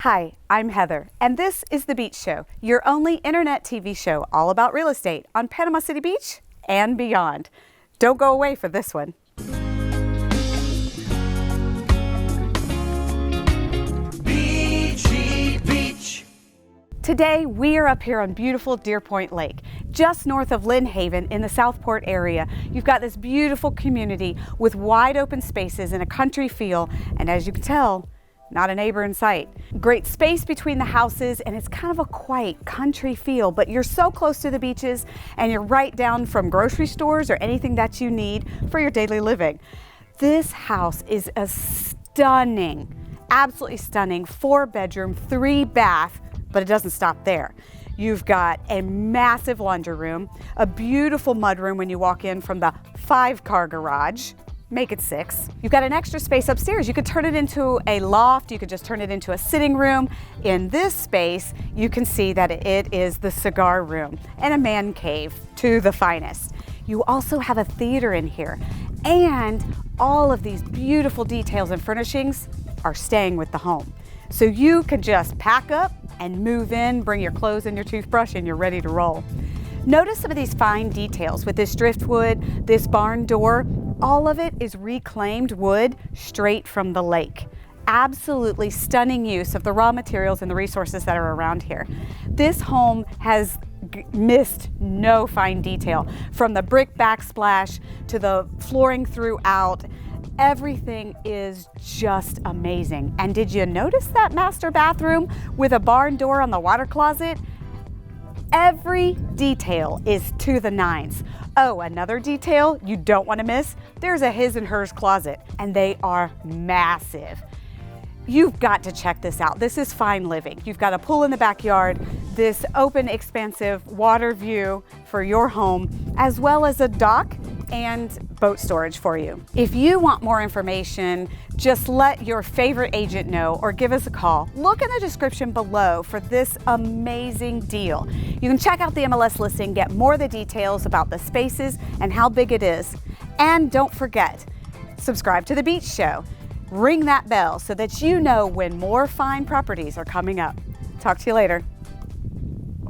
Hi, I'm Heather, and this is The Beach Show, your only internet TV show all about real estate on Panama City Beach and beyond. Don't go away for this one. Beachy Beach. Today, we are up here on beautiful Deer Point Lake, just north of Lynn Haven in the Southport area. You've got this beautiful community with wide open spaces and a country feel, and as you can tell, not a neighbor in sight. Great space between the houses, and it's kind of a quiet country feel, but you're so close to the beaches and you're right down from grocery stores or anything that you need for your daily living. This house is a stunning, absolutely stunning 4-bedroom, 3-bath, but it doesn't stop there. You've got a massive laundry room, a beautiful mudroom when you walk in from the 5-car garage. Make it 6. You've got an extra space upstairs. You could turn it into a loft. You could just turn it into a sitting room. In this space, you can see that it is the cigar room and a man cave to the finest. You also have a theater in here, and all of these beautiful details and furnishings are staying with the home. So you can just pack up and move in, bring your clothes and your toothbrush, and you're ready to roll. Notice some of these fine details with this driftwood, this barn door. All of it is reclaimed wood straight from the lake. Absolutely stunning use of the raw materials and the resources that are around here. This home has missed no fine detail, from the brick backsplash to the flooring throughout. Everything is just amazing. And did you notice that master bathroom with a barn door on the water closet? Every detail is to the nines. Oh, another detail you don't want to miss, there's a his and hers closet, and they are massive. You've got to check this out. This is fine living. You've got a pool in the backyard, this open, expansive water view for your home, as well as a dock and boat storage for you. If you want more information, just let your favorite agent know or give us a call. Look in the description below for this amazing deal. You can check out the MLS listing, get more of the details about the spaces and how big it is. And don't forget, subscribe to The Beach Show. Ring that bell so that you know when more fine properties are coming up. Talk to you later.